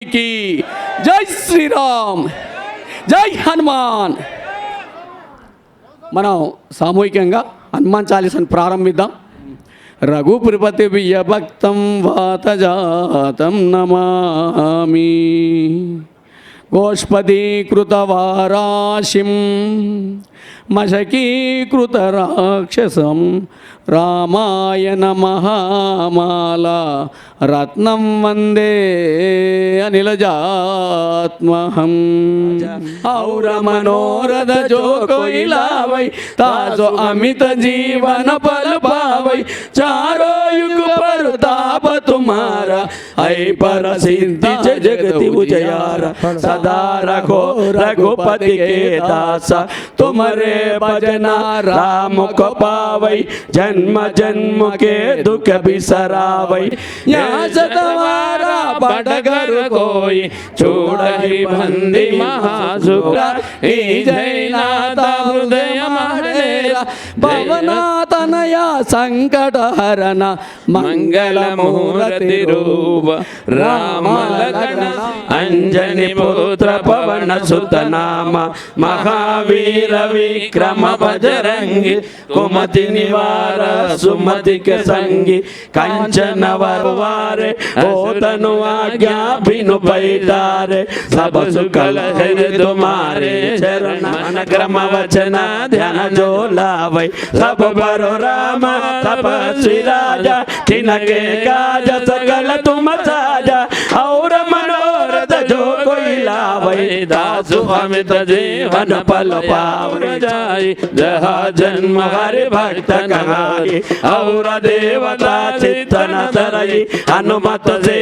की జై శ్రీరామ్, జై హనుమాన్. మనం సామూహికంగా హనుమాన్ చాలీసాను ప్రారంభిద్దాం. రఘుపతిపతి భక్తం వాతజాతం నమామి, గోష్పదీకృతవారాశిం మశకీకృత రాక్షసం, రామాయణ మహామాల రత్నం వందే అనిలజాత్మహం. ఔర మనోరథ जो कोई लावै, ताजो अमित जीवन पल पावै, चारों युग परताप तुम्हारा, ऐ पर सिद्धि जगति उजियारा. सदा रखो रघुपति के दासा, तुम्हारे भजना राम को पावै, जन्म जन्म के दुख बिसरावै. यहाँ सतवारा बड़गर कोई, छोड़हि बंदी महासुरा, ई जयनाथ हृदय महरेला, भवनातनया संकट हरन, मंगल मूर्ति रूप राम लखन, अंजनी पुत्र पवन सुत नाम, महावीर विक्रम बजरंगी, कुमति निवार सुमति के संगी, कंचन वरवारे ओतनु आज्ञा बिनु पैतारे, सब सुकल है तुम्हारे चरण, मन क्रम वचन ध्यान जो लावै. सब बरो राम तपस्वी राजा, तिनके काज सकल तुम साजा, और मनोरथ जो कोई लावै, दासु अमित जीवन पल पावै. जाय जहाँ जन्म हरि भक्त कहाई, और देवता चित्तन धरई, हनुमत से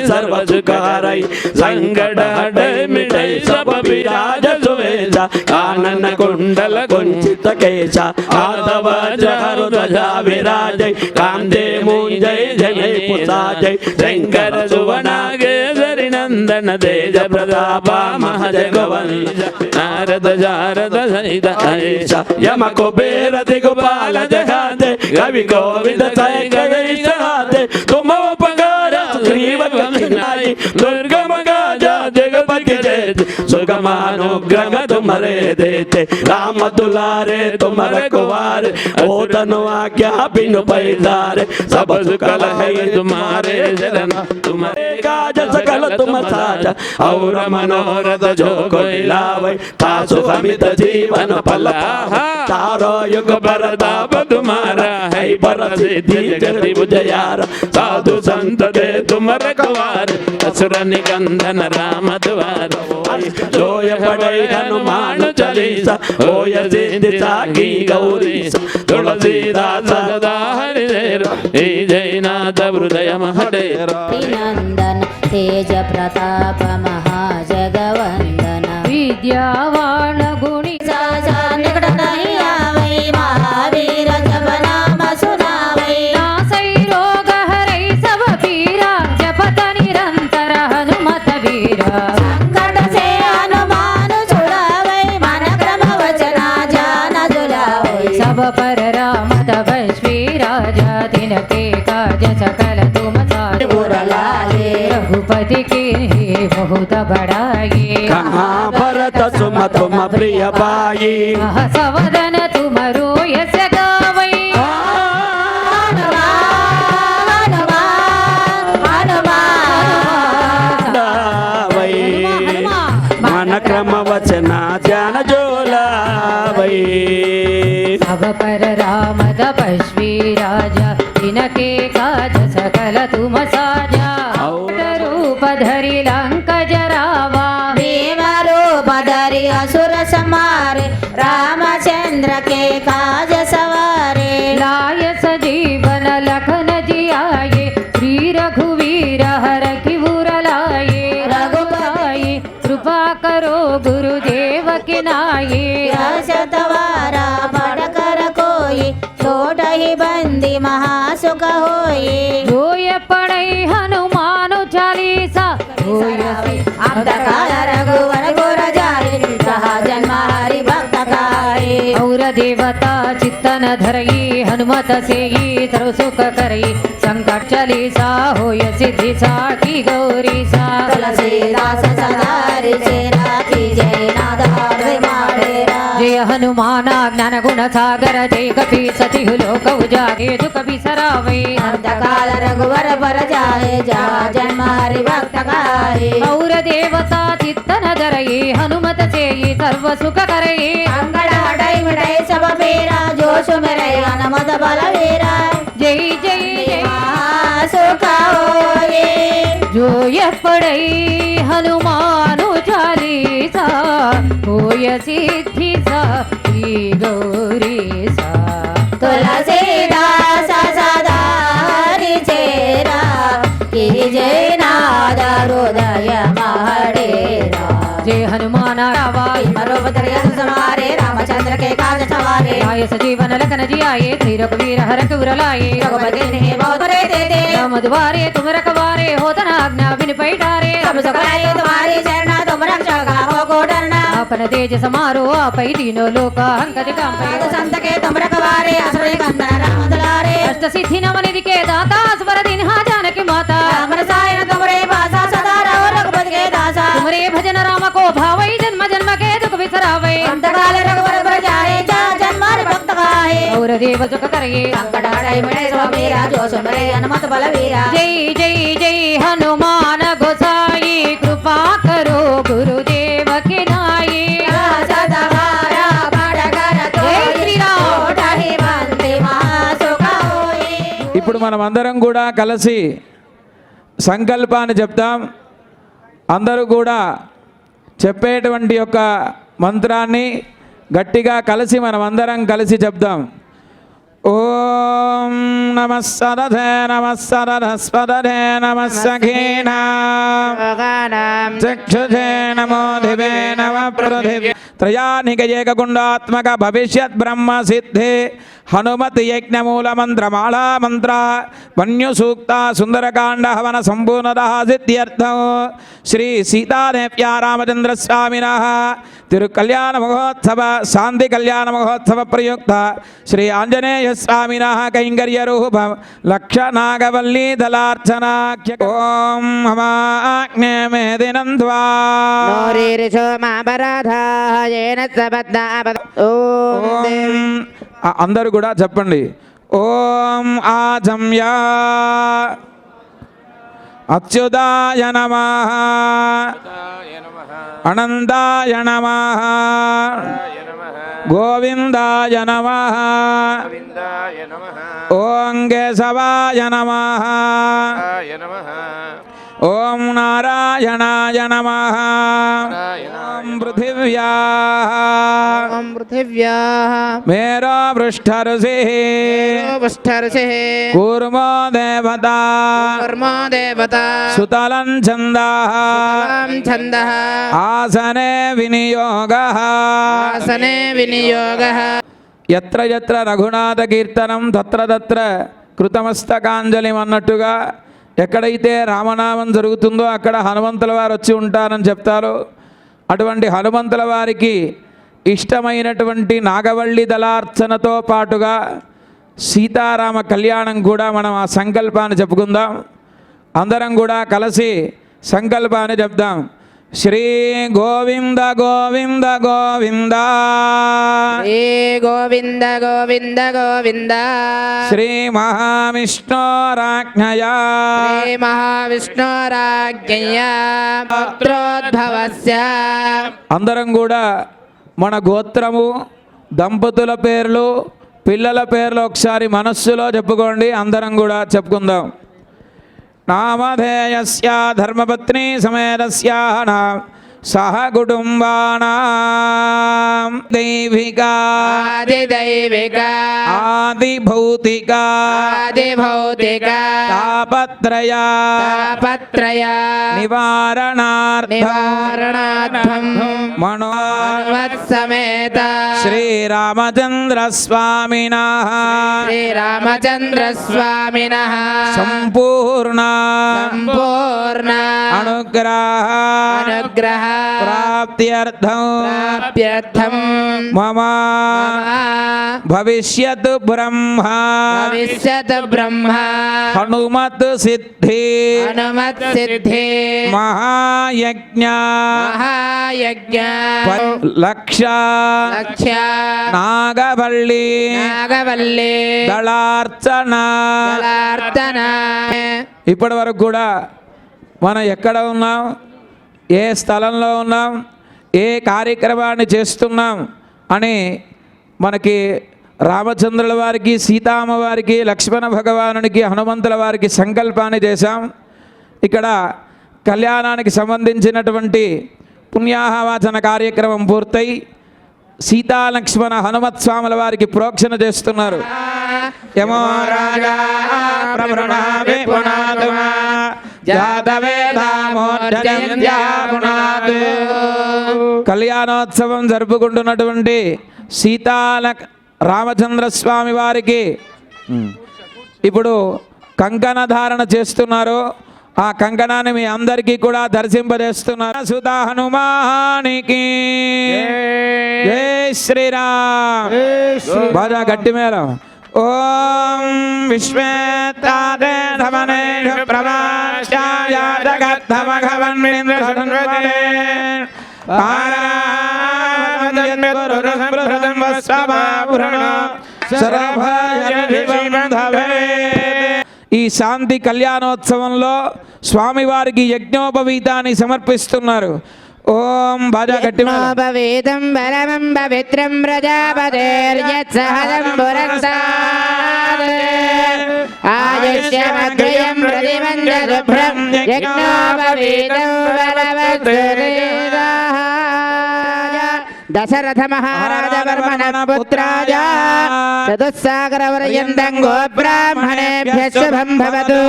सर्व सुख हरई. संकट हटै मिटै सब विराज सुवेशा, कानन कुंडल कुंचित केशा, आतव जहरु ध्वजा विराजै, कांधे मूंजै जनै पुसाजै. शंकर सुवनागेश्वरि नंदन तेज प्रतापा महजगवंश, नारद शारद सहित ऐसा, यम कुबेर दिगपाल जगाते, कवि गोविंद सैकड़ै सहाते. तुम उपकार सुग्रीव कमिनाई, दुर्गम काजा जगपति जेते, सुगम अनुग्रह तुम्हारे देते. राम दुलारे तुम रखवारे, ओतनु आज्ञा बिनु पैसारे. सब सुकल है तुम्हारे शरण, तुम्हारे काज सकल तुम साजा, और मनोरथ जो कोई लावै, तासु अमित जीवन पल पावै. चारों युग परताप तुम्हारा, है पर सिद्धि जगति उजियारा. साधु संत दे तुम रखवार, असुर निकंदन राम द्वार. जोय पढ़ै हनुमान चालीसा, होय सिद्धि साखी गौरीसा. तुलसीदास सदा हरिदेव, हे जयनाथ हृदय महडेरा. नंदन तेज प्रताप महाजगवंदन, विद्यावान गुणी साजा निकट नहीं आवै, महावीर जब नाम सुनावै. नासै रोग हरै सब पीरा, जपत निरंतर हनुमत वीरा. संकट से हनुमान छुड़ावै, मन क्रम वचना ध्यान दुलावै. सब पर राम तपस्वी राजा, तिनके काज सकल तुम साजा. रघुपति के बहुत बड़ाई, कहाँ भरत सुम तुम प्रिय भाई, सवदन तुमरो यश गावै. मन क्रम वचना ध्यान जोलावै. सब पर राम तपस्वी राजा, तिनके काज सकल तुम साजा. रूप धरि लंक जरावा, भीम रूप धरि असुर संहारे, रामचंद्र के काज सवारे. लाय सजीवन लखन जियाए, श्री रघुवीर हर की लाए. रघुराई कृपा करो गुरुदेव के नाये, सतवारा बड़कर कोई, छोड़हि बंदी महासुख होई. जोय पढ़ै हनुमान चालीसा, अंधकार रघुवर गुर जारे, जहाँ जन्म हरि भक्त काए. और देवता चित्तन धरई, हनुमत सेई सर्व सुख करई संकट चली सा होय सिद्धि साठी गौरी सा तुलसीदास सदा रिचे राखी जय नाद हृदय माडेरा जय हनुमाना ज्ञान गुण सागर जय कपी सती लोक उजागे दुख बिसरावे अंतकाल रघुवर पर जाए जा जन्म हरि भक्त काहे और देवता चित्तन धरई हनुमत सेई सर्व सुख करई अंगड़ हटाई मिटाई सब मेरा जोश मेरे हनुमत बलवीरा जय जय जय सुख होए जो यह पढ़ई हनुमानु चालीसा होय सिद्धि साठी गौरी सा तुलसीदास सदा रिचे राखी जय नाद हृदय माडेरा जय हनुमान रावाई मरोपतरिय समारे रामचंद्र के काज सवारे आये सजीवन लखन जी आये श्री रघुवीर हर कुर लाए रघुपति ने बहुत रे दे दे राम दुआरे तुम रखवारे होत न आज्ञा बिन पैठारे सब सुखाए तुम्हारी शरण तुम रक्षक हो को डरना अपन तेज समारो आपै तीनों लोक अंकज काम साधु संत के तुम रखवारे आश्रय कंदन राम दुलारे अष्ट सिद्धि नव निधि के दाता स्वर दिन हा जानकी माता राम रसायन तुमरे पासा सदा रहो रघुपति के दासा तुमरे भजन राम को भावई जन्म जन्म के दुख बिसरावे अंतकाल रघुवर पर जाए जा जन्म हरि भक्त काहे और देव सुख करये संकट हटाई मिटाई सब मेरा जो सुमरे हनुमत बलवीरा जय जय जय हनुमान गोसाई कृपा करो गुरुदेव के नाई सदवारा बड़गर तो जय श्री राम ओढ़हि बंदे महासुख होए ఇప్పుడు మనం అందరం కూడా కలిసి సంకల్పాన్ని చెప్తాం. అందరూ కూడా చెప్పేటువంటి యొక్క మంత్రాన్ని గట్టిగా కలిసి మనం అందరం కలిసి చెప్దాం. ఓం నమః సరథే నమః సరథస్పదరే నమః సఖీనా చక్షుషే నమో దివే నమః పృథివీ త్రయానిక ఏకగుండాత్మక భవిష్యత్ బ్రహ్మ సిద్ధి హనుమతి యజ్ఞమూల మంత్రమాళా మంత్ర వన్యు సూక్త సుందరకాండ హవన సంపూర్ణత సిద్ధ్యర్థం శ్రీ సీతాదేవ్యా రామచంద్ర స్వామినః తిరు కళ్యాణ మహోత్సవ శాంతి కళ్యాణ మహోత్సవ ప్రయుక్త శ్రీ ఆంజనేయ స్వామినః కైంకర్య రూప లక్ష నాగవల్లీ దళార్చనాఖ్య ఓం హమాగ్నే మేదినంద్వా అందరూ కూడా చెప్పండి. ఓం ఆజమ్య అచ్యుతాయ నమః అనంతాయ నమః గోవిందాయ నమః ఓం కేశవాయ నమః ఓం నారాయణాయ నమః ఓం పృథివ్యాః మేరో పృష్ఠరుషిః కూర్మో దేవతా సుతలం ఛందః ఆసనే వినియోగః యత్ర యత్ర రఘునాథ కీర్తనం తత్ర తత్ర కృతమస్తకాంజలిం అన్నట్టుగా ఎక్కడైతే రామనామం జరుగుతుందో అక్కడ హనుమంతుల వారు వచ్చి ఉంటారని చెప్తారు. అటువంటి హనుమంతుల వారికి ఇష్టమైనటువంటి నాగవల్లి దళార్చనతో పాటుగా సీతారామ కళ్యాణం కూడా మనం ఆ సంకల్పాన్ని చెప్పుకుందాం. అందరం కూడా కలిసి సంకల్పాన్ని చెప్దాం. శ్రీ గోవింద గోవింద గోవింద శ్రీ గోవింద గోవింద గోవింద శ్రీ మహావిష్ణోరాజ్ఞయా శ్రీ మహావిష్ణోరాజ్ఞయా పుత్రోద్భవస్య. అందరం కూడా మన గోత్రము, దంపతుల పేర్లు, పిల్లల పేర్లు ఒకసారి మనస్సులో చెప్పుకోండి. అందరం కూడా చెప్పుకుందాం. నామధేయస్య ధర్మపత్ని సమేతస్య సహ కుటుంబానాం దైవిక ఆదిదైవిక ఆదిభౌతిక ఆదిభౌతిక తాపత్రయ తాపత్రయ నివారణార్థం నివారణార్థం మనో హనుమత్సమేత శ్రీరామచంద్రస్వామినః శ్రీరామచంద్రస్వామినః సంపూర్ణ సంపూర్ణ అనుగ్రహ ప్రాప్త్యర్థం మమ భవిష్యత్ బ్రహ్మ భవిష్యత్ బ్రహ్మ హనుమత్ సిద్ధి హనుమత్ సిద్ధి మహాయజ్ఞ మహాయజ్ఞ లక్ష నాగవల్లి దళార్చన. ఇప్పటి వరకు కూడా మనం ఎక్కడ ఉన్నాం, ఏ స్థలంలో ఉన్నాం, ఏ కార్యక్రమాన్ని చేస్తున్నాం అని మనకి రామచంద్రుల వారికి, సీతామ్మ వారికి, లక్ష్మణ భగవానునికి, హనుమంతుల వారికి సంకల్పాన్ని చేశాం. ఇక్కడ కళ్యాణానికి సంబంధించినటువంటి పుణ్యాహవాచన కార్యక్రమం పూర్తయి సీతా లక్ష్మణ హనుమత్ స్వాముల వారికి ప్రోక్షణ చేస్తున్నారు. యమో రాజా ప్రభృణామి పునాతుమా జాతవేదామోర్జయంత్యాపునాతు. కళ్యాణోత్సవం జరుపుకుంటున్నటువంటి రామచంద్ర స్వామి వారికి ఇప్పుడు కంకణ ధారణ చేస్తున్నారు. ఆ కంకణాన్ని మీ అందరికీ కూడా దర్శింపజేస్తున్నారు. సుతా హనుమానికి జై శ్రీరామ్. బాగా గట్టి మేళం. ఓం విశ్వేత్తాదే ధమనేషు ప్రవాశ్యాయ జగద్ధమఘవన్మింద్రశృణ్వతే ఈ శాంతి కళ్యాణోత్సవంలో స్వామివారికి యజ్ఞోపవీతాన్ని సమర్పిస్తున్నారు. ఓం బాజా గట్టి వేదం బలమం పవిత్రం ప్రజాపతేర్యత్సహదం పురస్తాద్ ఆయుష్యమగ్రయం ప్రతిమందశుభ్రం యజ్ఞోపవీతం బలవత్సరేదాః దశరథ మహారాజ వర్మణ పుత్రాయ చతుస్సాగరవర్యంతం గోబ్రాహ్మణేభ్యः శుభం భవతు.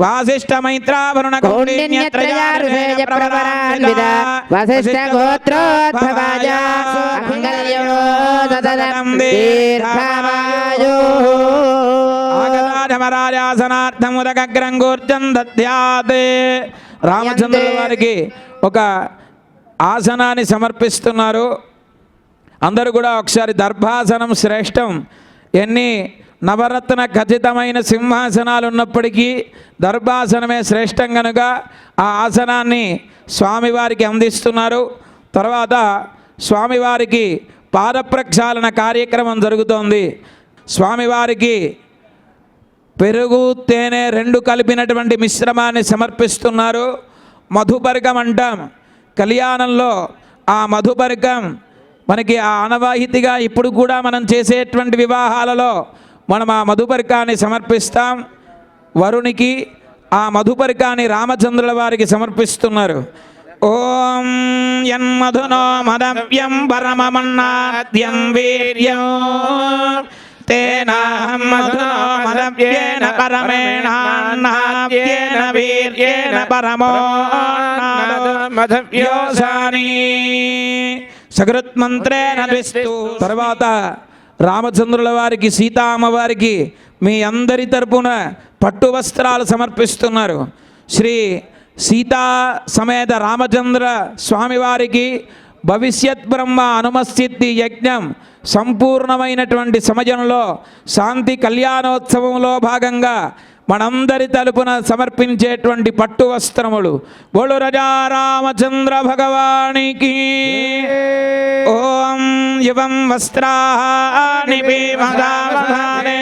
వాసిష్ఠ మైత్రావరుణ కౌండిన్యత్రయారుషేయ ప్రవరాన్విత వసిష్ఠ గోత్రోద్భవాయ మంగళ్యో సతతం దీర్ఘమాయుః. ఆగతాజమరాజాసనార్థముదగ్రంగూర్జం దద్యాత్. రామచంద్రుల వారికి ఒక ఆసనాన్ని సమర్పిస్తున్నారు. అందరూ కూడా ఒకసారి దర్భాసనం శ్రేష్టం. ఎన్ని నవరత్న ఖచ్చితమైన సింహాసనాలు ఉన్నప్పటికీ దర్భాసనమే శ్రేష్టం కనుక ఆ ఆసనాన్ని స్వామివారికి అందిస్తున్నారు. తర్వాత స్వామివారికి పాదప్రక్షాళన కార్యక్రమం జరుగుతోంది. స్వామివారికి పెరుగు తేనె రెండు కలిపినటువంటి మిశ్రమాన్ని సమర్పిస్తున్నారు. మధుపర్గం అంటాం. కళ్యాణంలో ఆ మధుపర్గం మనకి ఆ ఆనవాయితీగా ఇప్పుడు కూడా మనం చేసేటువంటి వివాహాలలో మనం ఆ మధుపర్కాన్ని సమర్పిస్తాం. వరునికి ఆ మధుపర్కాన్ని రామచంద్రుల వారికి సమర్పిస్తున్నారు. ఓం యన్మధునో మదవ్యం పరమమన్నాద్యం వీర్యం తేనాహం మధునో మదవ్యేన పరమేణాన్నాద్యేన వీర్యేన పరమో మధవ్యోసాని సకృత్మంత్రేణ ద్విస్తు. తర్వాత రామచంద్రుల వారికి, సీతామ్మవారికి మీ అందరి తరపున పట్టు వస్త్రాలు సమర్పిస్తున్నారు. శ్రీ సీతా సమేత రామచంద్ర స్వామివారికి భవిష్యత్ బ్రహ్మ హనుమసిద్ధి యజ్ఞం సంపూర్ణమైనటువంటి సమయంలో శాంతి కళ్యాణోత్సవంలో భాగంగా మనందరి తలుపున సమర్పించేటువంటి పట్టు వస్త్రములు. బోలు రజా రామచంద్ర భగవానికి. ఓం యువం వస్త్రాని భీమదావధానే.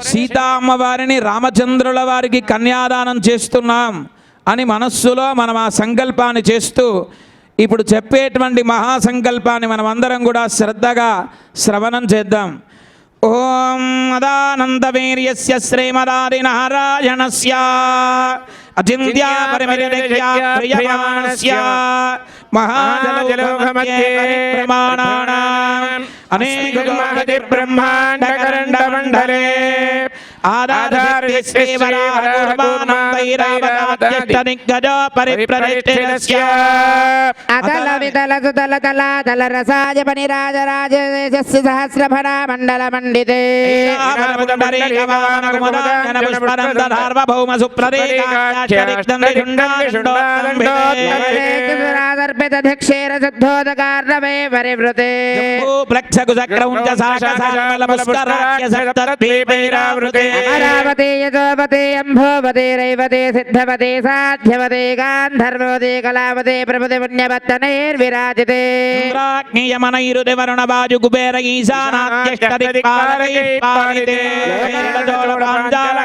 సీతా అమ్మవారిని రామచంద్రుల వారికి కన్యాదానం చేస్తున్నాం అని మనస్సులో మనం ఆ సంకల్పాన్ని చేస్తూ ఇప్పుడు చెప్పేటువంటి మహాసంకల్పాన్ని మనం అందరం కూడా శ్రద్ధగా శ్రవణం చేద్దాం. ఓం మదానందవీర్యస్య శ్రీమదాది నారాయణస్య అచింత్య పరిమితిర్య ప్రియమాణస్య మహాజలజలోకమధ్యే పరిప్రమాణానాం అనేక బ్రహ్మాండకరండమండలే ఆధారశక్తి శ్రీవరాహూర్వానందైరావతాజ్యేష్ఠదిగ్గజో పరిప్రతిష్ఠితస్య అతల వితల సుతల తల తల రసాయ పనిరాజరాజేశస్య సహస్రఫణ మండల మండితే సార్వభౌమ సుప్రదీకార్పిత ధిక్షేర శుద్ధోదకార్ణమే పరివృతే అమరావతి యశోవతి అంభోవతి రైవతి సిద్ధవతి సాధ్యవతి గాంధర్వవతి కళావతి ప్రభుతి పుణ్యపత్తనైర్విరాజితే వరుణ బాజు కుబేర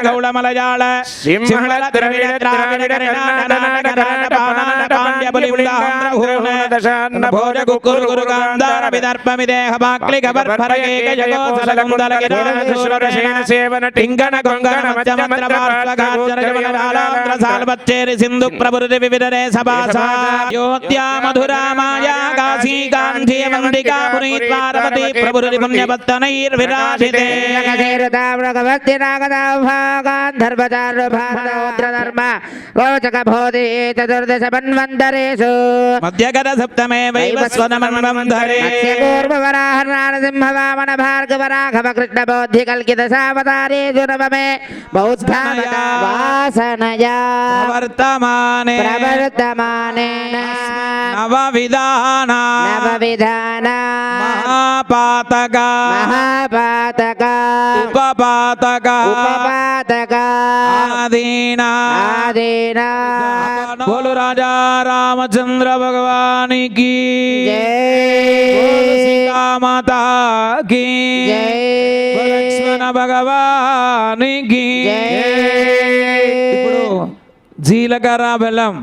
గౌళమలజాళ సింధు ప్రభుతి వివిధరే సభాసా యోధ్యా మధురా మాయా కాశీ గాంధీ వందికా పురీ పార్వతీ ప్రభుతి పుణ్యపత్తనైర్విరాజితే చతుర్దశ మన్వంతరేషు మధ్యగత సప్తమే వైవస్వనమన్వంతరే పూర్వవరాహ నారసింహ వామన భార్గవ రాఘవ కృష్ణ బౌద్ధి కల్కిత సావతారేషు నవమే బౌద్ధావతా వాసనయా వర్తమానే ప్రవర్తమానేన నవవిధాన మహాపాతక ఉపపాతక ఆదీనా బోలు రాజా రామచంద్ర భగవానికి సీతామాతా కి లక్ష్మణ భగవానికి. ఇప్పుడు జీలకర్ర బెల్లం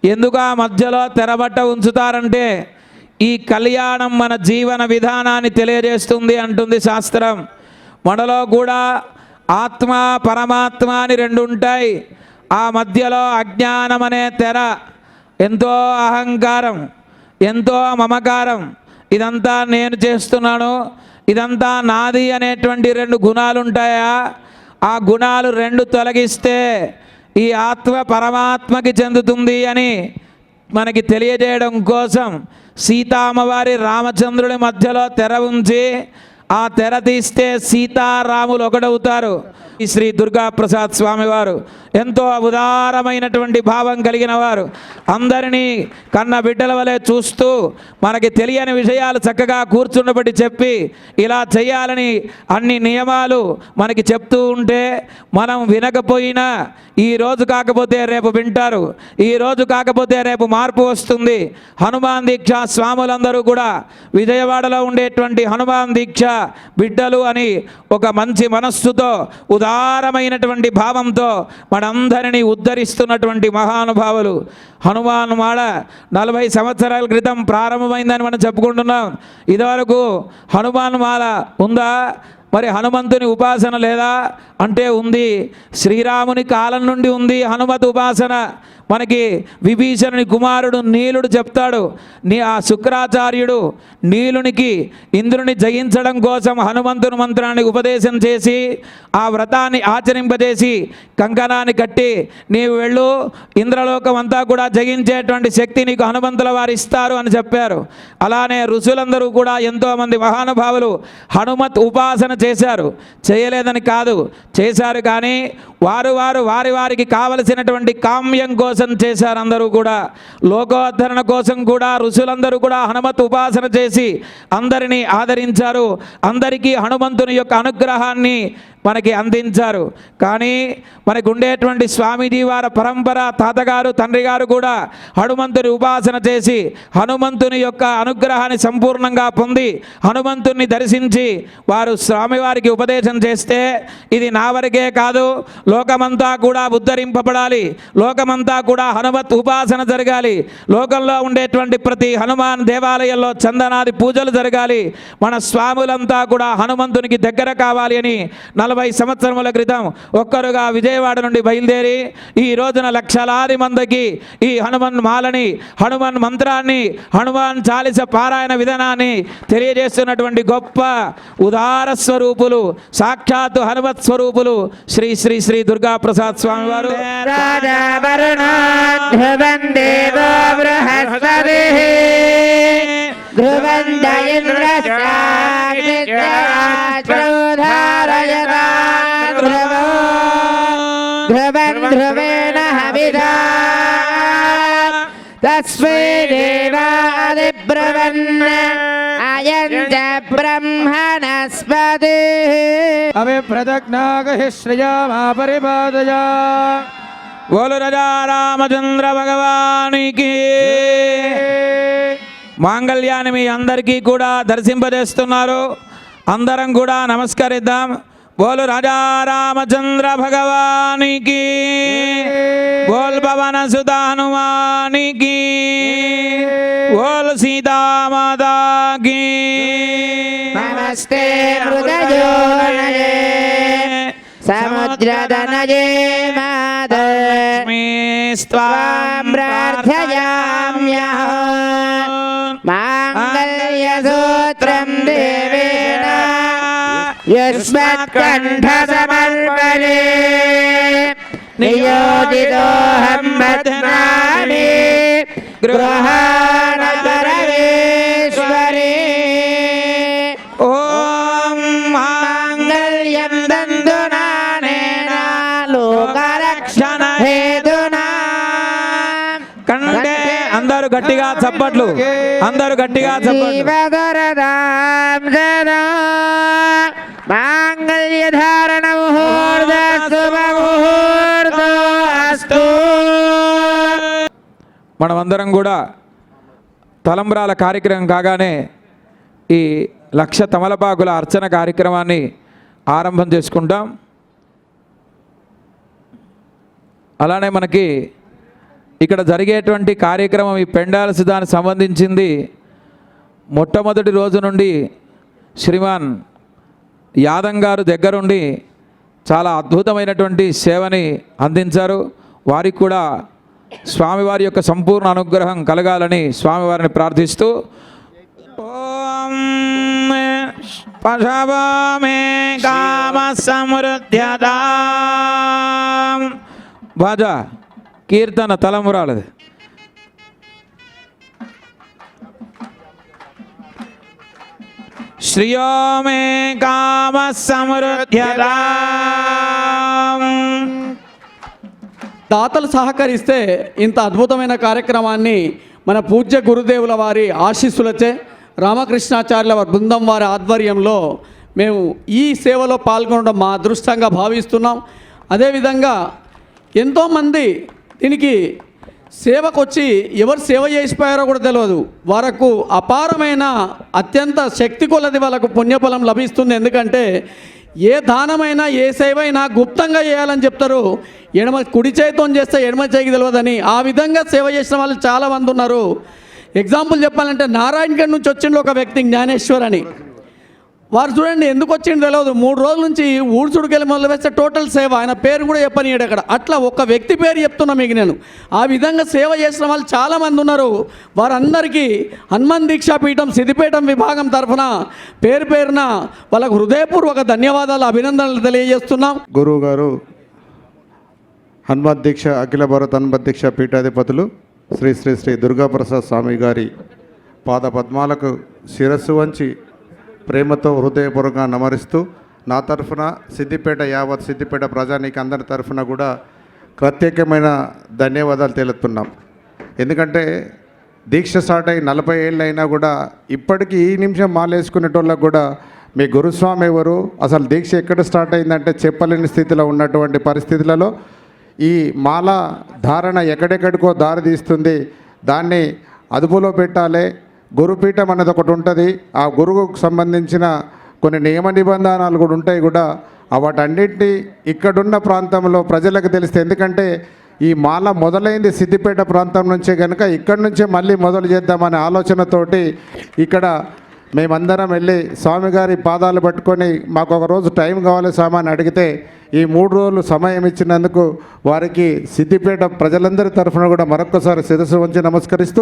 ఎందుకు ఆ మధ్యలో తెరబట్ట ఉంచుతారంటే ఈ కళ్యాణం మన జీవన విధానాన్ని తెలియజేస్తుంది అంటుంది శాస్త్రం. మనలో కూడా ఆత్మ పరమాత్మ అని రెండు ఉంటాయి. ఆ మధ్యలో అజ్ఞానం అనే తెర, ఎంతో అహంకారం, ఎంతో మమకారం, ఇదంతా నేను చేస్తున్నాను, ఇదంతా నాది అనేటువంటి రెండు గుణాలు ఉంటాయా? ఆ గుణాలు రెండు తొలగిస్తే ఈ ఆత్మ పరమాత్మకి చెందుతుంది అని మనకి తెలియజేయడం కోసం సీతామ్మవారి రామచంద్రుడి మధ్యలో తెర ఉంచి ఆ తెర తీస్తే సీతారాములు ఒకడవుతారు. ఈ శ్రీ దుర్గా ప్రసాద్ స్వామివారు ఎంతో ఉదారమైనటువంటి భావం కలిగిన వారు. అందరినీ కన్న బిడ్డల వలె చూస్తూ మనకి తెలియని విషయాలు చక్కగా కూర్చుండబట్టి చెప్పి ఇలా చేయాలని అన్ని నియమాలు మనకి చెప్తూ ఉంటే మనం వినకపోయినా ఈ రోజు కాకపోతే రేపు వింటారు, ఈ రోజు కాకపోతే రేపు మార్పు వస్తుంది. హనుమాన్ దీక్ష స్వాములందరూ కూడా విజయవాడలో ఉండేటువంటి హనుమాన్ దీక్ష బిడ్డలు అని ఒక మంచి మనస్సుతో ఉదారమైనటువంటి భావంతో మనందరినీ ఉద్ధరిస్తున్నటువంటి మహానుభావులు. హనుమాన్ మాల 40 సంవత్సరాల క్రితం ప్రారంభమైందని మనం చెప్పుకుంటున్నాం. ఇదివరకు హనుమాన్ మాల ఉందా? మరి హనుమంతుని ఉపాసన లేదా అంటే ఉంది. శ్రీరాముని కాలం నుండి ఉంది హనుమత్ ఉపాసన. మనకి విభీషణుని కుమారుడు నీలుడు చెప్తాడు, ఆ శుక్రాచార్యుడు నీలునికి ఇంద్రుని జయించడం కోసం హనుమంతుని మంత్రాన్ని ఉపదేశం చేసి ఆ వ్రతాన్ని ఆచరింపజేసి కంకణాన్ని కట్టి నీవు వెళ్ళు, ఇంద్రలోకం అంతా కూడా జయించేటువంటి శక్తి నీకు హనుమంతుల వారు ఇస్తారు అని చెప్పారు. అలానే ఋషులందరూ కూడా ఎంతోమంది మహానుభావులు హనుమత్ ఉపాసన చేశారు. చేయలేదని కాదు, చేశారు. కానీ వారికి కావలసినటువంటి కామ్యం కోసం చేశారు. అందరూ కూడా లోకోద్ధరణ కోసం కూడా ఋషులందరూ కూడా హనుమత్ ఉపాసన చేసి అందరినీ ఆదరించారు. అందరికీ హనుమంతుని యొక్క అనుగ్రహాన్ని మనకి అందించారు. కానీ మనకు ఉండేటువంటి స్వామీజీ వారి పరంపర తాతగారు తండ్రి గారు కూడా హనుమంతుని ఉపాసన చేసి హనుమంతుని యొక్క అనుగ్రహాన్ని సంపూర్ణంగా పొంది హనుమంతుని దర్శించి వారు స్వామివారికి ఉపదేశం చేస్తే ఇది నా వరకే కాదు, లోకమంతా కూడా ఉద్ధరింపబడాలి, లోకమంతా కూడా హనుమత్ ఉపాసన జరగాలి. లోకంలో ఉండేటువంటి ప్రతి హనుమాన్ దేవాలయంలో చందనాది పూజలు జరగాలి. మన స్వాములంతా కూడా హనుమంతునికి దగ్గర కావాలి అని 40 సంవత్సరముల క్రితం ఒక్కరుగా విజయవాడ నుండి బయలుదేరి ఈ రోజున లక్షలాది మందికి ఈ హనుమన్ మాలని, హనుమాన్ మంత్రాన్ని, హనుమాన్ చాలీస పారాయణ విధానాన్ని తెలియజేస్తున్నటువంటి గొప్ప ఉదార స్వరూపులు, సాక్షాత్తు హనుమత్ స్వరూపులు శ్రీ శ్రీ శ్రీ దుర్గా ప్రసాద్ స్వామి వారు. రాజా వరుణోధ్రువం దేవో బృహస్పతిః ధ్రువం ఇంద్రశ్చాగ్నిశ్చరాశ్రౌధారయతాం ధ్రువం ధ్రువేణ హవిధా తస్మై దేవాదిబ్రువన్ అయం చ బ్రహ్మణస్పతిః అభిప్రదజ్ఞాగహిశ్రయామాపరిపాదయా. బోలు రాజా రామచంద్ర భగవానికి. మాంగళ్యాన్ని మీ అందరికీ కూడా దర్శింపజేస్తున్నారు. అందరం కూడా నమస్కరిద్దాం. బోలు రాజా రామచంద్ర భగవానికి. బోల్ పవన సుత హనుమానికి. బోల్ సీతామాతాకి. నమస్తే మృగజోనయే సముద్రదనయే మాధవే త్వాం ప్రార్థయామ్యహం మాంగళ్యసూత్రం దేవేన యుష్మత్కంఠసమర్పణే నియోజితోహం బధ్నామి గృహాణపరమేశ్వరే. ఓం మాంగళ్యం దందునానేన లోకరక్షణ హేతునా. కంటే అందరూ గట్టిగా చప్పట్లు, అందరూ గట్టిగా చప్పట్లు. జీవదరదాం జనా మాంగళ్య ధారణ ముహూర్త శుభ ముహూర్తో అస్తు. మనమందరం కూడా తలంబ్రాల కార్యక్రమం కాగానే ఈ 1,00,000 తమలపాకుల అర్చన కార్యక్రమాన్ని ఆరంభం చేసుకుంటాం. అలానే మనకి ఇక్కడ జరిగేటువంటి కార్యక్రమం ఈ పెండాల్సి దానికి సంబంధించింది మొట్టమొదటి రోజు నుండి శ్రీమాన్ యాదం గారు దగ్గరుండి చాలా అద్భుతమైనటువంటి సేవని అందించారు. వారికి కూడా స్వామివారి యొక్క సంపూర్ణ అనుగ్రహం కలగాలని స్వామివారిని ప్రార్థిస్తూ ఓం పశవమే కామ సమృద్ధ్యతాం. బాజా కీర్తన తలంబరాలది. శ్రియో మే కామ సమృద్ధ్యతాం. దాతలు సహకరిస్తే ఇంత అద్భుతమైన కార్యక్రమాన్ని మన పూజ్య గురుదేవుల వారి ఆశీస్సులచే రామకృష్ణాచార్యుల బృందం వారి ఆధ్వర్యంలో మేము ఈ సేవలో పాల్గొనడం మా అదృష్టంగా భావిస్తున్నాం. అదేవిధంగా ఎంతోమంది దీనికి సేవకు వచ్చి ఎవరు సేవ చేసిపోయారో కూడా తెలియదు. వారికి అపారమైన అత్యంత శక్తి కొలది వాళ్ళకు పుణ్యఫలం లభిస్తుంది. ఎందుకంటే ఏ దానమైనా ఏ సేవ అయినా గుప్తంగా చేయాలని చెప్తారు. కుడి చేతితో చేస్తే ఎడమ చేయికి తెలియదని ఆ విధంగా సేవ చేసిన వాళ్ళు చాలామంది ఉన్నారు. ఎగ్జాంపుల్ చెప్పాలంటే నారాయణగఢ్ నుంచి వచ్చిండు ఒక వ్యక్తి జ్ఞానేశ్వర్ అని. వారు చూడండి ఎందుకు వచ్చింది తెలియదు. 3 రోజుల నుంచి ఊడ్చుడికెళ్ళి మొదలు వేస్తే టోటల్ సేవ, ఆయన పేరు కూడా చెప్పనీయడు అక్కడ. అట్లా ఒక వ్యక్తి పేరు చెప్తున్నా మీకు నేను. ఆ విధంగా సేవ చేసిన వాళ్ళు చాలామంది ఉన్నారు. వారందరికీ హనుమాన్ దీక్షాపీఠం సిద్దిపేటం విభాగం తరఫున పేరు పేరున వాళ్ళకు హృదయపూర్వక ధన్యవాదాలు, అభినందనలు తెలియజేస్తున్నాం. గురువు గారు హనుమత్ దీక్ష అఖిల భారత హనుమత్ దీక్ష పీఠాధిపతులు శ్రీ శ్రీ శ్రీ దుర్గాప్రసాద్ స్వామి గారి పాద పద్మాలకు శిరస్సు వంచి ప్రేమతో హృదయపూర్వకంగా నమరిస్తూ నా తరఫున సిద్దిపేట యావత్ సిద్దిపేట ప్రజానీకి అందరి తరఫున కూడా ప్రత్యేకమైన ధన్యవాదాలు తెలుపుతున్నాం. ఎందుకంటే దీక్ష స్టార్ట్ అయ్యి 40 ఏళ్ళు అయినా కూడా ఇప్పటికీ ఈ నిమిషం మాలేసుకునేటోళ్ళకు కూడా మీ గురుస్వామి ఎవరు, అసలు దీక్ష ఎక్కడ స్టార్ట్ అయిందంటే చెప్పలేని స్థితిలో ఉన్నటువంటి పరిస్థితులలో ఈ మాల ధారణ ఎక్కడెక్కడికో దారి తీస్తుంది. దాన్ని అదుపులో పెట్టాలి. గురుపీఠం అనేది ఒకటి ఉంటుంది. ఆ గురువుకు సంబంధించిన కొన్ని నియమ నిబంధనలు కూడా ఉంటాయి కూడా. వాటన్నింటినీ ఇక్కడున్న ప్రాంతంలో ప్రజలకు తెలిస్తే, ఎందుకంటే ఈ మాల మొదలైంది సిద్దిపేట ప్రాంతం నుంచే కనుక ఇక్కడి నుంచే మళ్ళీ మొదలు చేద్దామనే ఆలోచనతోటి ఇక్కడ మేమందరం వెళ్ళి స్వామిగారి పాదాలు పట్టుకొని మాకు ఒక రోజు టైం కావాలి స్వామి అని అడిగితే ఈ 3 రోజులు సమయం ఇచ్చినందుకు వారికి సిద్దిపేట ప్రజలందరి తరఫున కూడా మరొక్కసారి శిరస్సు వంచి నమస్కరిస్తూ,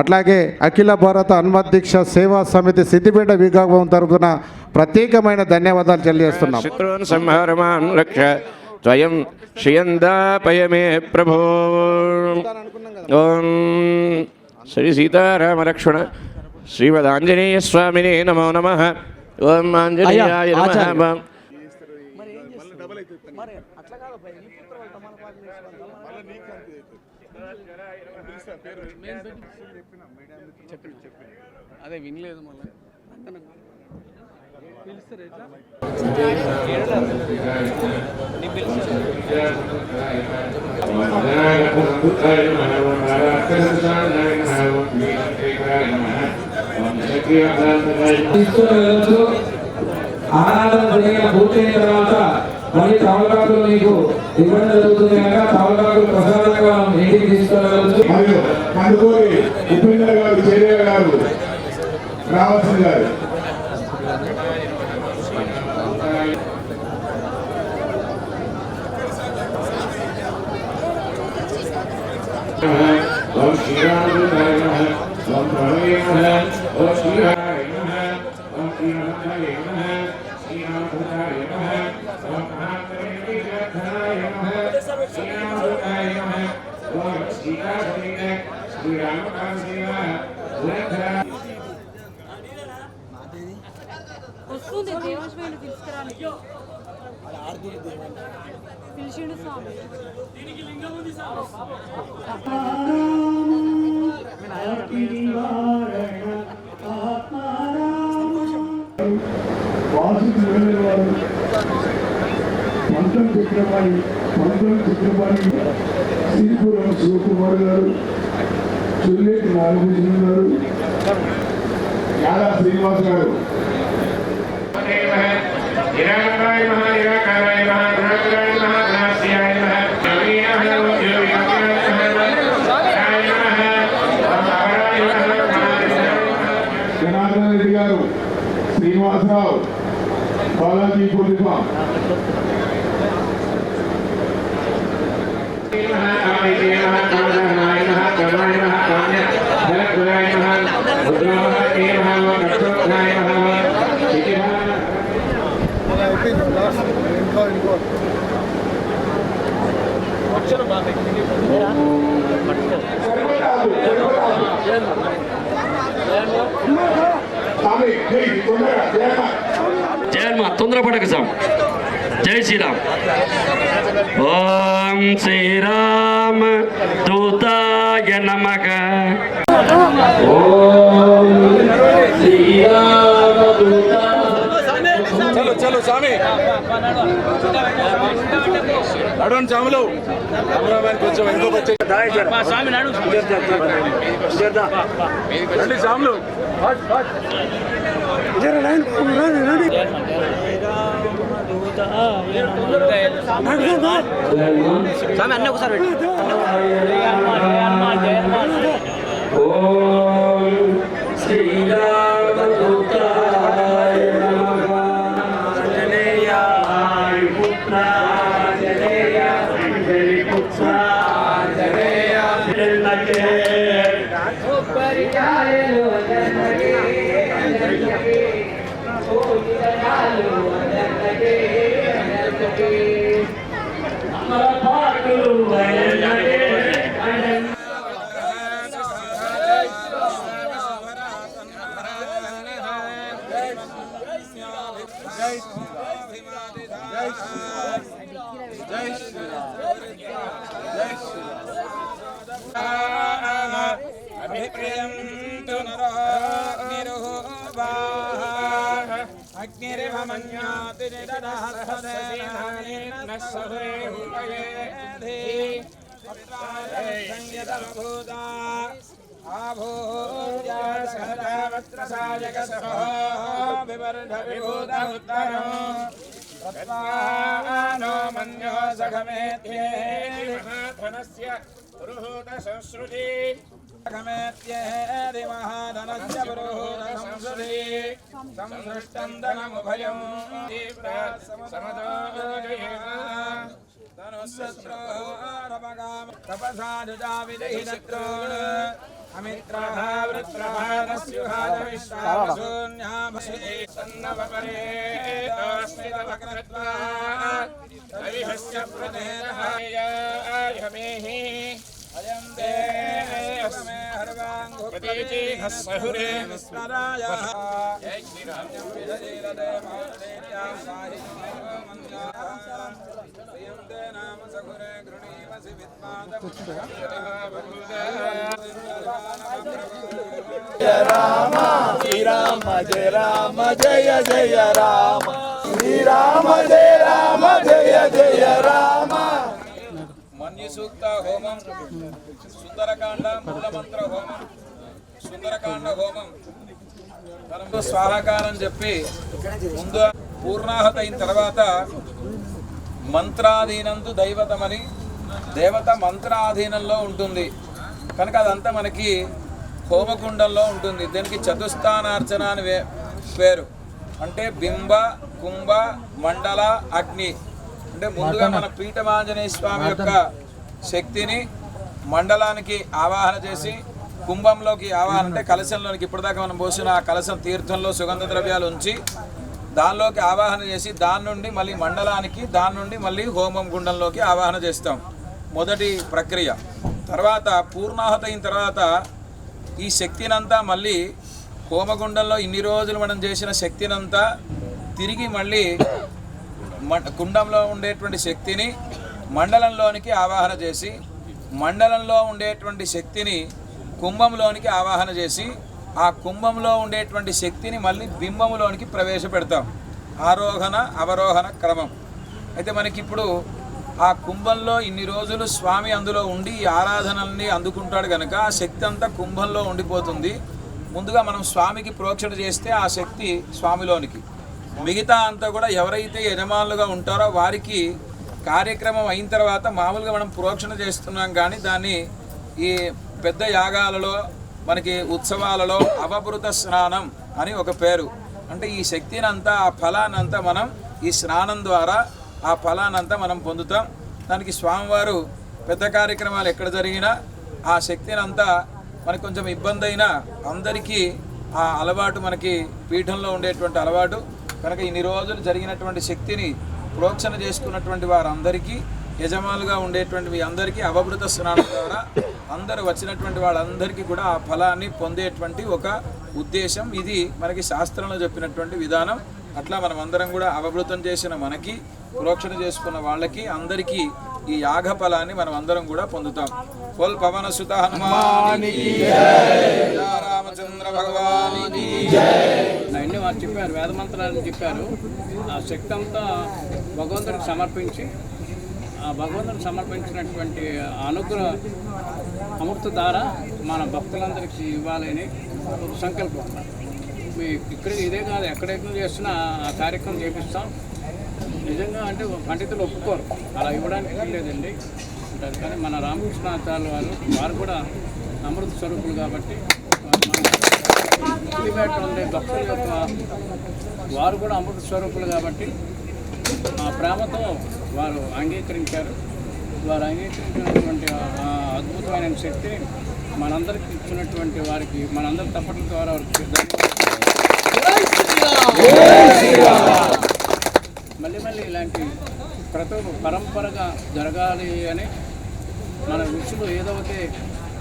అట్లాగే అఖిల భారత హనుమత్ సేవా సమితి సిద్దిపేట విభాగం తరఫున ప్రత్యేకమైన ధన్యవాదాలు తెలియజేస్తున్నాం. శత్రున్ సంహారమాన్ రక్ష స్వయం శ్రియందాపయమే ప్రభో. ఓం శ్రీ సీతారామ లక్ష్మణ శ్రీమదాంజనేయ స్వామినే నమో నమః. ఓం ఆంజనేయాయ నమః. అదే వినలేదు మళ్ళీ ఆరాధన జరిగిన పూర్తయిన తర్వాత మళ్ళీ తమలపాకులు మీకు ఇవ్వడం జరుగుతుంది కనుక తమలపాకులు ప్రసాదంగా ఇంటికి తీసుకెళ్ళవచ్చు. మరియు కందుకూరి ఉపేంద్ర గారు, చేరే గారు, రావసన్ గారు. ఓం శ్రీరామాయ నమః. ఓం ప్రణవే నమః. ఓం శ్రీరామాయ నమః. ఓం శ్రీరామాయ నమః. శ్రీరామాయ నమః. ఓం మహాప్రభుదేవాయ నమః. శ్రీరామాయ నమః. ఓం శ్రీరామాయ శ్రీరామకాంతేయ వస్తుంది దేవాశ్వేయుడు తీసుకురానికి పిలిచిండు స్వామి. మంత్రం చక్రపాణి శ్రీపురం శివకుమార్ గారు, చుల్లేటి నాగభూషణ గారు, యాదా శ్రీనివాస్ గారు. జనార్దన్ రెడ్డి గారు, శ్రీనివాసరావు, బాలాజీ పూర్ణిమ. జయన్మ తొందరపడక సామ్. జై శ్రీరామ్. ఓం శ్రీరామ దూతాయ నమః. ఓం శ్రీరామ దూతాయ. చలో చలో స్వామి అడవండి స్వాములు. కొంచెం వెనుకకు వచ్చే రండి స్వాములు. స్వామి అన్నీ ఒకసారి ఓం శ్రీరామ దూతాయ నమః. ఆంజనేయాయ పుత్ర ఆంజనేయ అంజలి పుత్ర ఆంజనేయ జనకే ఉపరికాయలో జనకే జనకే ఓదినాలు జనకే జనకే అమర పాటలు జనకే. తత్వానో మన్యో సఖమేత్యేమహాధనస్య పురుహూత సంస్కృతి సఖమేత్యేది మహాధనస్య పురుహూత సంస్కృతి సంసృష్టం ధనముభయం అమిత్రః వృత్రః నస్యుహాదవిష్టావశూన్యాభసే సన్నవపరేతస్మితవక్రత్వా అవిహస్య ప్రదేశః యమేహి అయం దేవమే హర్వాంగుపతీతి హస్సహురే విస్మరాయ జై శ్రీరామ్ జయదేవ మౌదేవ్యా సాయి మంగళ నామ సగురే గృణీవసి విద్వాదం శ్రీరామ జయ రామ జయ జయ రామ శ్రీరామ జయ రామ జయ జయ రామ. మన్యు సూక్త హోమం, సుందరకాండ మూలమంత్ర హోమం, సుందరకాండ హోమం మనకు స్వాహాకారం చెప్పి ముందు పూర్ణాహత అయిన తర్వాత మంత్రాధీనందు దైవతమని, దేవత మంత్రాధీనంలో ఉంటుంది కనుక అదంతా మనకి హోమకుండంలో ఉంటుంది. దీనికి చతుస్థానార్చన అని పేరు. అంటే బింబ, కుంభ, మండల, అగ్ని. అంటే ముందుగా మన పీఠమాంజనేయ స్వామి యొక్క శక్తిని మండలానికి ఆవాహన చేసి, కుంభంలోకి ఆవాహన అంటే కలశంలోనికి, ఇప్పటిదాకా మనం పోసిన ఆ కలశం తీర్థంలో సుగంధ ద్రవ్యాలు ఉంచి దానిలోకి ఆవాహన చేసి, దాని నుండి మళ్ళీ మండలానికి, దాని నుండి మళ్ళీ హోమం గుండంలోకి ఆవాహన చేస్తాం. మొదటి ప్రక్రియ. తర్వాత పూర్ణాహత అయిన తర్వాత ఈ శక్తినంతా మళ్ళీ హోమగుండంలో ఇన్ని రోజులు మనం చేసిన శక్తినంతా తిరిగి మళ్ళీ కుండంలో ఉండేటువంటి శక్తిని మండలంలోనికి ఆవాహన చేసి, మండలంలో ఉండేటువంటి శక్తిని కుంభంలోనికి ఆవాహన చేసి, ఆ కుంభంలో ఉండేటువంటి శక్తిని మళ్ళీ బింబంలోనికి ప్రవేశపెడతాం. ఆరోహణ అవరోహణ క్రమం. అయితే మనకిప్పుడు ఆ కుంభంలో ఇన్ని రోజులు స్వామి అందులో ఉండి ఈ ఆరాధనల్ని అందుకుంటాడు కనుక ఆ శక్తి అంతా కుంభంలో ఉండిపోతుంది. ముందుగా మనం స్వామికి ప్రోక్షణ చేస్తే ఆ శక్తి స్వామిలోనికి, మిగతా అంతా కూడా ఎవరైతే యజమానులుగా ఉంటారో వారికి కార్యక్రమం అయిన తర్వాత మామూలుగా మనం ప్రోక్షణ చేస్తున్నాం. కానీ దాన్ని ఈ పెద్ద యాగాలలో, మనకి ఉత్సవాలలో అవభృత స్నానం అని ఒక పేరు. అంటే ఈ శక్తిని అంతా, ఆ ఫలానంతా మనం ఈ స్నానం ద్వారా ఆ ఫలానంతా మనం పొందుతాం. దానికి స్వామివారు పెద్ద కార్యక్రమాలు ఎక్కడ జరిగినా ఆ శక్తిని అంతా మనకు కొంచెం ఇబ్బంది అయినా అందరికీ ఆ అలవాటు, మనకి పీఠంలో ఉండేటువంటి అలవాటు కనుక ఇన్ని రోజులు జరిగినటువంటి శక్తిని ప్రోక్షణ చేసుకున్నటువంటి వారందరికీ, యజమానులుగా ఉండేటువంటి మీ అందరికీ అవభృత స్నానం ద్వారా అందరూ వచ్చినటువంటి వాళ్ళందరికీ కూడా ఆ ఫలాన్ని పొందేటువంటి ఒక ఉద్దేశం. ఇది మనకి శాస్త్రంలో చెప్పినటువంటి విధానం. అట్లా మనం అందరం కూడా అవభృతం చేసిన మనకి, ప్రోక్షణ చేసుకున్న వాళ్ళకి అందరికీ ఈ యాగ ఫలాన్ని మనం అందరం కూడా పొందుతాం. బోల్ పవన సుత హనుమానికి జై, రామచంద్ర భగవానికి జై. అవన్నీ వారు చెప్పారు, వేద మంత్రాలను చెప్పారు. ఆ శక్తి అంతా భగవంతుడికి సమర్పించి, ఆ భగవంతుడికి సమర్పించినటువంటి అనుగ్రహ అమృత ద్వారా మన భక్తులందరికీ ఇవ్వాలని ఒక సంకల్పం. మీ ఇక్కడ ఇదే కాదు, ఎక్కడెక్కడ చేస్తున్నా ఆ కార్యక్రమం చేపిస్తాం. నిజంగా అంటే పండితులు ఒప్పుకోరు, అలా ఇవ్వడానికి లేదండి అంటారు. కానీ మన రామకృష్ణాచార్యుల వారు కూడా అమృత స్వరూపులు కాబట్టి, ఇలివేట ఉండే భక్తుల యొక్క వారు కూడా అమృత స్వరూపులు కాబట్టి ఆ ప్రేమతో వారు అంగీకరించారు. వారు అంగీకరించినటువంటి ఆ అద్భుతమైన శక్తిని మనందరికీ ఇచ్చినటువంటి వారికి మనందరి తప్పట్ల ద్వారా మళ్ళీ మళ్ళీ ఇలాంటి ప్రతి పరంపరగా జరగాలి అని మన ఋషులు ఏదైతే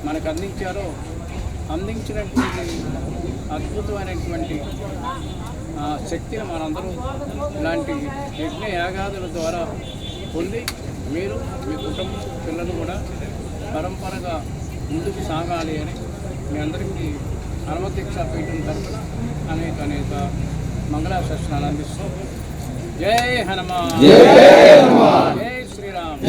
మనకు అందించినటువంటి అద్భుతమైనటువంటి శక్తిని మనందరూ ఇలాంటి యజ్ఞ యాగాదుల ద్వారా పొంది మీరు, మీ కుటుంబం, పిల్లలు కూడా పరంపరగా ముందుకు సాగాలి అని మీ అందరికీ హనుమదీక్ష పీఠం తరఫున అనేక మంగళాశాసనాలు అందిస్తూ జై హనుమాన్, జై శ్రీరామ్.